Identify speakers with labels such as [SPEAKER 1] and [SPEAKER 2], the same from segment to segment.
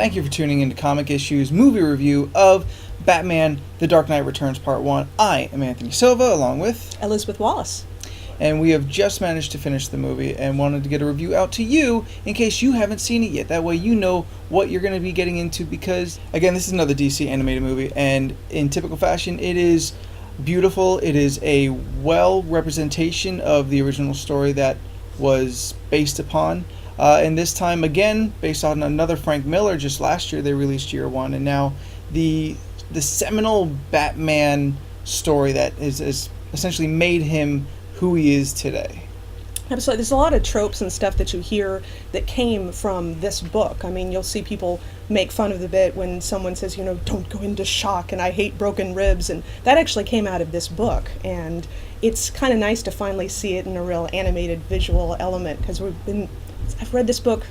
[SPEAKER 1] Thank you for tuning into Comic Issues movie review of Batman The Dark Knight Returns Part 1. I am Anthony Silva, along with
[SPEAKER 2] Elizabeth Wallace.
[SPEAKER 1] And we have just managed to finish the movie and wanted to get a review out to you in case you haven't seen it yet. That way you know what you're going to be getting into because, again, this is another DC animated movie, and in typical fashion, it is beautiful. It is a well representation of the original story that was based upon. And this time, again, based on another Frank Miller. Just last year, they released Year One, and now the seminal Batman story that is essentially made him who he is today.
[SPEAKER 2] Absolutely. There's a lot of tropes and stuff that you hear that came from this book. I mean, you'll see people make fun of the bit when someone says, don't go into shock, and I hate broken ribs, and that actually came out of this book. And it's kind of nice to finally see it in a real animated visual element, because I've read this book,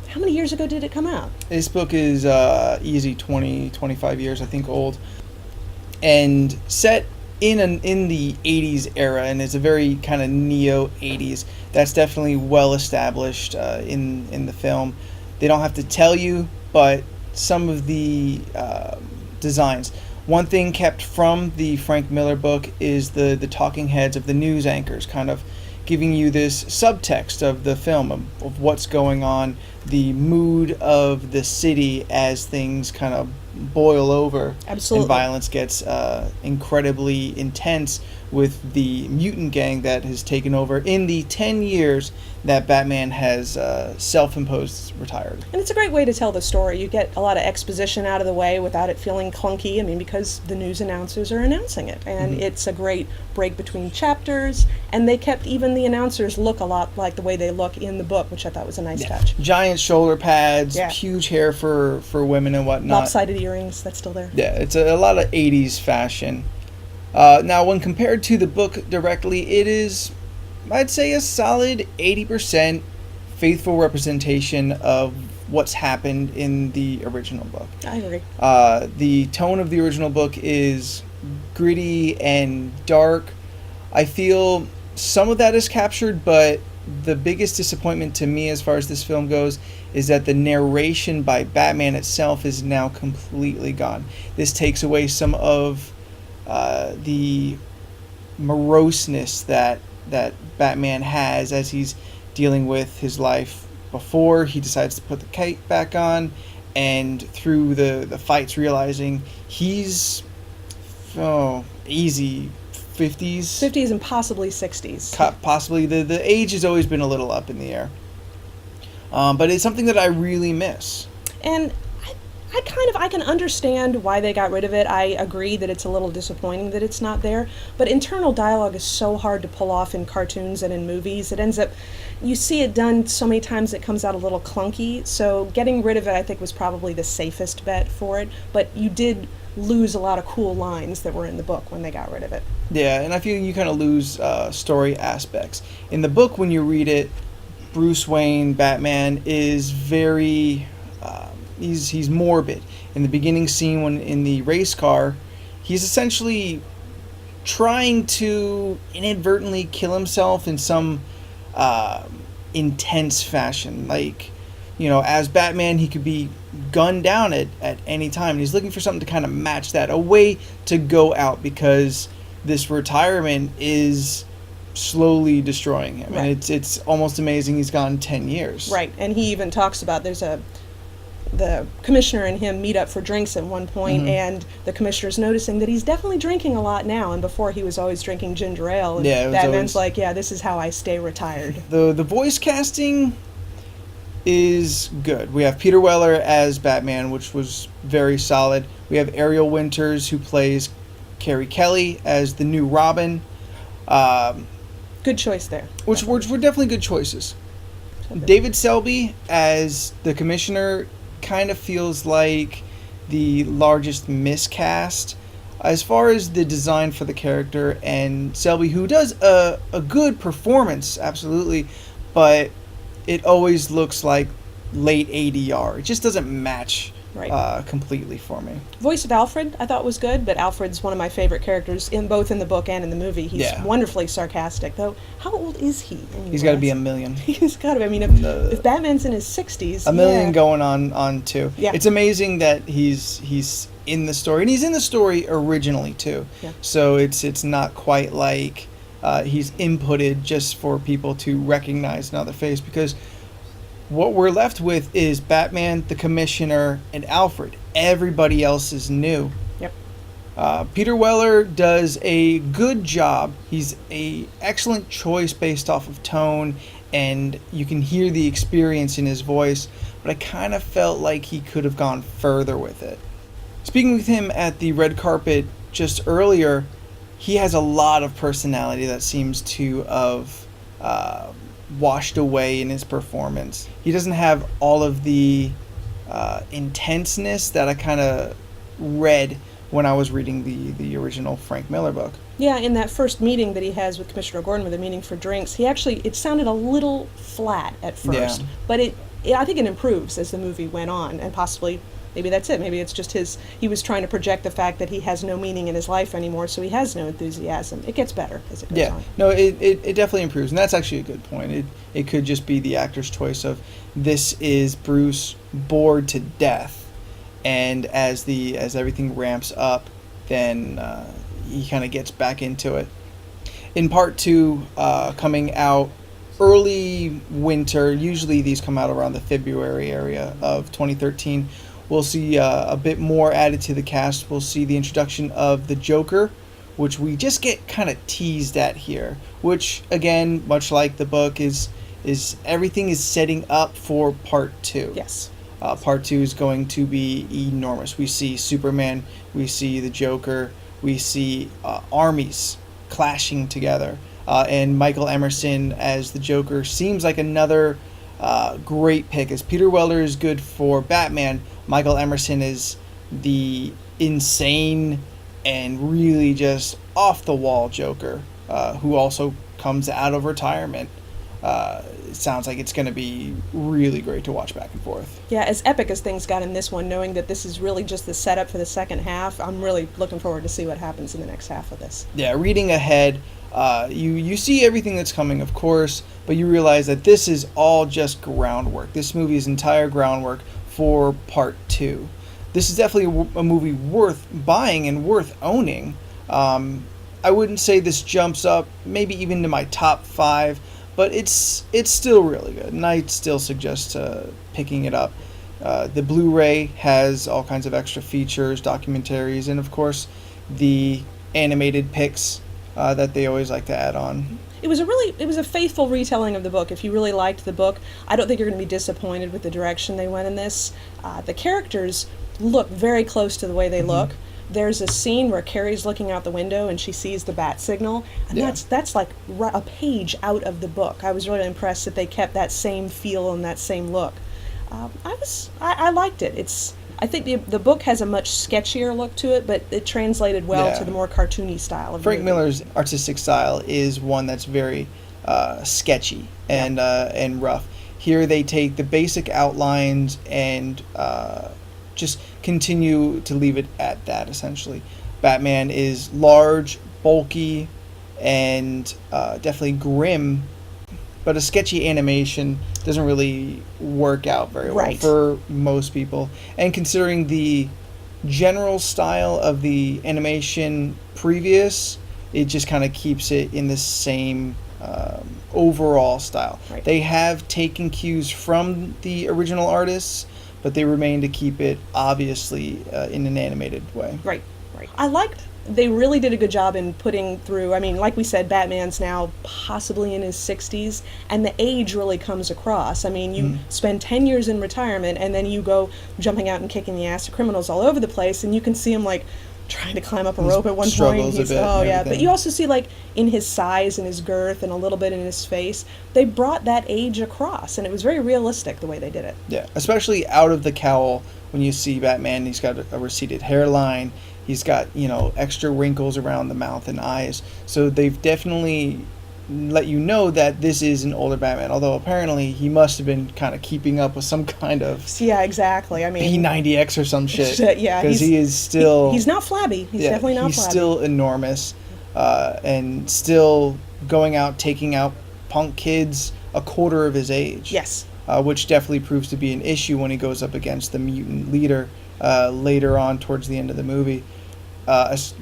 [SPEAKER 2] how many years ago did it come out?
[SPEAKER 1] This book is easy 25 years, I think, old, and set in the 80s era, and it's a very kind of neo-80s. That's definitely well established in the film. They don't have to tell you, but some of the designs. One thing kept from the Frank Miller book is the talking heads of the news anchors, kind of giving you this subtext of the film, of what's going on, the mood of the city as things kind of boil over.
[SPEAKER 2] Absolutely.
[SPEAKER 1] And violence gets incredibly intense with the mutant gang that has taken over in the 10 years that Batman has self-imposed retired.
[SPEAKER 2] And it's a great way to tell the story. You get a lot of exposition out of the way without it feeling clunky. I mean, because the news announcers are announcing it. And It's a great break between chapters. And they kept even the announcers look a lot like the way they look in the book, which I thought was a nice touch.
[SPEAKER 1] Giant shoulder pads, huge hair for women and whatnot.
[SPEAKER 2] Lopsided earrings, that's still there.
[SPEAKER 1] Yeah, it's a lot of 80s fashion. Now, when compared to the book directly, it is, I'd say, a solid 80% faithful representation of what's happened in the original book.
[SPEAKER 2] I agree.
[SPEAKER 1] The tone of the original book is gritty and dark. I feel some of that is captured, but the biggest disappointment to me as far as this film goes is that the narration by Batman itself is now completely gone. This takes away some of the moroseness that Batman has as he's dealing with his life before he decides to put the cape back on, and through the fights realizing he's easy 50s
[SPEAKER 2] and possibly 60s.
[SPEAKER 1] Possibly the age has always been a little up in the air, but it's something that I really miss.
[SPEAKER 2] And I can understand why they got rid of it. I agree that it's a little disappointing that it's not there, but internal dialogue is so hard to pull off in cartoons and in movies. It ends up, you see it done so many times it comes out a little clunky, so getting rid of it I think was probably the safest bet for it, but you did lose a lot of cool lines that were in the book when they got rid of it.
[SPEAKER 1] Yeah, and I feel you kind of lose story aspects. In the book, when you read it, Bruce Wayne, Batman, is very... He's morbid. In the beginning scene, when in the race car, he's essentially trying to inadvertently kill himself in some intense fashion. Like, as Batman, he could be gunned down at any time. And he's looking for something to kind of match that, a way to go out, because this retirement is slowly destroying him.
[SPEAKER 2] Right.
[SPEAKER 1] And it's almost amazing he's gone 10 years.
[SPEAKER 2] Right, and he even talks about the commissioner and him meet up for drinks at one point, and the commissioner's noticing that he's definitely drinking a lot now, and before he was always drinking ginger ale, and Batman's like, this is how I stay retired.
[SPEAKER 1] The voice casting is good. We have Peter Weller as Batman, which was very solid. We have Ariel Winters, who plays Carrie Kelly as the new Robin.
[SPEAKER 2] Good choice there.
[SPEAKER 1] Which were definitely good choices. David Selby as the commissioner kind of feels like the largest miscast as far as the design for the character, and Selby, who does a good performance, absolutely, but it always looks like late ADR. It just doesn't match
[SPEAKER 2] Right.
[SPEAKER 1] completely for me.
[SPEAKER 2] Voice of Alfred I thought was good, but Alfred's one of my favorite characters in both in the book and in the movie. He's
[SPEAKER 1] Yeah.
[SPEAKER 2] wonderfully sarcastic, though. How old is he? Anyway?
[SPEAKER 1] He's got to be a million.
[SPEAKER 2] He's got to be. I mean, if Batman's in his 60s,
[SPEAKER 1] A million
[SPEAKER 2] yeah.
[SPEAKER 1] going on too.
[SPEAKER 2] Yeah.
[SPEAKER 1] It's amazing that he's in the story, and he's in the story originally too.
[SPEAKER 2] Yeah.
[SPEAKER 1] So it's not quite like he's inputted just for people to recognize another face, because what we're left with is Batman, the Commissioner, and Alfred. Everybody else is new.
[SPEAKER 2] Yep.
[SPEAKER 1] Peter Weller does a good job. He's a excellent choice based off of tone, and you can hear the experience in his voice, but I kind of felt like he could have gone further with it. Speaking with him at the red carpet just earlier, he has a lot of personality that seems to have washed away in his performance. He doesn't have all of the intenseness that I kind of read when I was reading the original Frank Miller book.
[SPEAKER 2] Yeah, in that first meeting that he has with Commissioner Gordon, with the meeting for drinks, it sounded a little flat at first,
[SPEAKER 1] Yeah.
[SPEAKER 2] but I think it improves as the movie went on, and possibly maybe that's it. Maybe it's just he was trying to project the fact that he has no meaning in his life anymore, so he has no enthusiasm. It gets better as it goes on.
[SPEAKER 1] No, it definitely improves, and that's actually a good point. It could just be the actor's choice of, this is Bruce bored to death, and as everything ramps up, then he kind of gets back into it. In part 2, coming out early winter, usually these come out around the February area of 2013, we'll see a bit more added to the cast. We'll see the introduction of the Joker, which we just get kind of teased at here, which, again, much like the book, is everything is setting up for part 2.
[SPEAKER 2] Yes.
[SPEAKER 1] Part 2 is going to be enormous. We see Superman, we see the Joker, we see armies clashing together. And Michael Emerson as the Joker seems like another great pick. As Peter Weller is good for Batman, Michael Emerson is the insane and really just off-the-wall Joker, who also comes out of retirement. It sounds like it's going to be really great to watch back and forth.
[SPEAKER 2] Yeah, as epic as things got in this one, knowing that this is really just the setup for the second half, I'm really looking forward to see what happens in the next half of this.
[SPEAKER 1] Yeah, reading ahead, you see everything that's coming, of course, but you realize that this is all just groundwork. This movie's entire groundwork for part 2. This is definitely a movie worth buying and worth owning. I wouldn't say this jumps up maybe even to my top 5, but it's still really good, and I still suggest picking it up. The Blu-ray has all kinds of extra features, documentaries, and of course the animated pics that they always like to add on.
[SPEAKER 2] It was a faithful retelling of the book. If you really liked the book, I don't think you're going to be disappointed with the direction they went in this. The characters look very close to the way they look. There's a scene where Carrie's looking out the window and she sees the bat signal, and
[SPEAKER 1] Yeah.
[SPEAKER 2] that's like a page out of the book. I was really impressed that they kept that same feel and that same look. I liked it. I think the book has a much sketchier look to it, but it translated well
[SPEAKER 1] Yeah.
[SPEAKER 2] to the more cartoony style of
[SPEAKER 1] Frank
[SPEAKER 2] movie.
[SPEAKER 1] Miller's artistic style is one that's very sketchy and rough. Here they take the basic outlines and just continue to leave it at that, essentially. Batman is large, bulky, and definitely grim, but a sketchy animation doesn't really work out very well
[SPEAKER 2] Right.
[SPEAKER 1] for most people. And considering the general style of the animation previous, it just kind of keeps it in the same overall style.
[SPEAKER 2] Right.
[SPEAKER 1] They have taken cues from the original artists, but they remain to keep it obviously in an animated way.
[SPEAKER 2] Right. I liked they really did a good job in putting through, I mean, like we said, Batman's now possibly in his 60s, and the age really comes across. I mean, you spend 10 years in retirement, and then you go jumping out and kicking the ass of criminals all over the place, and you can see him, like, trying to climb up a rope at one point.
[SPEAKER 1] Struggles a bit
[SPEAKER 2] Oh,
[SPEAKER 1] and
[SPEAKER 2] yeah. But
[SPEAKER 1] everything.
[SPEAKER 2] you also see, like, in his size and his girth and a little bit in his face, they brought that age across, and it was very realistic the way they did it.
[SPEAKER 1] Yeah, especially out of the cowl when you see Batman. He's got a receded hairline. He's got, extra wrinkles around the mouth and eyes. So they've definitely let you know that this is an older Batman. Although apparently he must have been kind of keeping up with some kind of
[SPEAKER 2] Yeah, exactly. I mean,
[SPEAKER 1] P90X or some shit.
[SPEAKER 2] Yeah,
[SPEAKER 1] because he is still.
[SPEAKER 2] He's not flabby. He's definitely not
[SPEAKER 1] he's
[SPEAKER 2] flabby.
[SPEAKER 1] still enormous, and still going out taking out punk kids a quarter of his age.
[SPEAKER 2] Yes.
[SPEAKER 1] Which definitely proves to be an issue when he goes up against the mutant leader later on towards the end of the movie. It's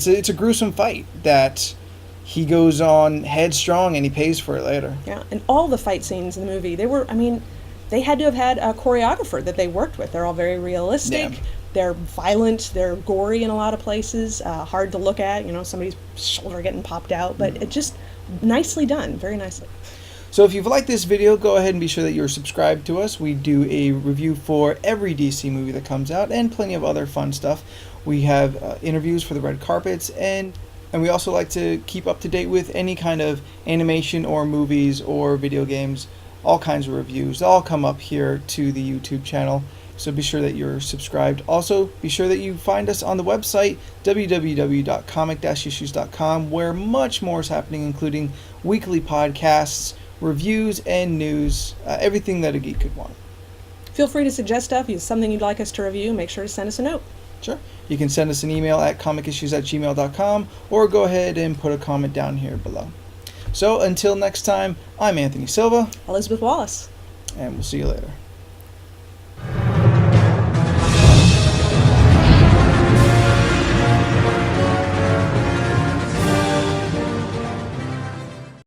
[SPEAKER 1] a gruesome fight that he goes on headstrong and he pays for it later.
[SPEAKER 2] Yeah, and all the fight scenes in the movie, they had to have had a choreographer that they worked with. They're all very realistic.
[SPEAKER 1] Yeah.
[SPEAKER 2] They're violent. They're gory in a lot of places. Hard to look at. Somebody's shoulder getting popped out, but it just nicely done. Very nicely.
[SPEAKER 1] So if you've liked this video, go ahead and be sure that you're subscribed to us. We do a review for every DC movie that comes out and plenty of other fun stuff. We have interviews for the red carpets, and we also like to keep up to date with any kind of animation or movies or video games. All kinds of reviews. They all come up here to the YouTube channel. So be sure that you're subscribed. Also, be sure that you find us on the website, www.comic-issues.com, where much more is happening, including weekly podcasts, reviews, and news. Everything that a geek could want.
[SPEAKER 2] Feel free to suggest stuff. If it's something you'd like us to review, make sure to send us a note.
[SPEAKER 1] Sure. You can send us an email at comicissues@gmail.com, or go ahead and put a comment down here below. So until next time, I'm Anthony Silva.
[SPEAKER 2] Elizabeth Wallace.
[SPEAKER 1] And we'll see you later.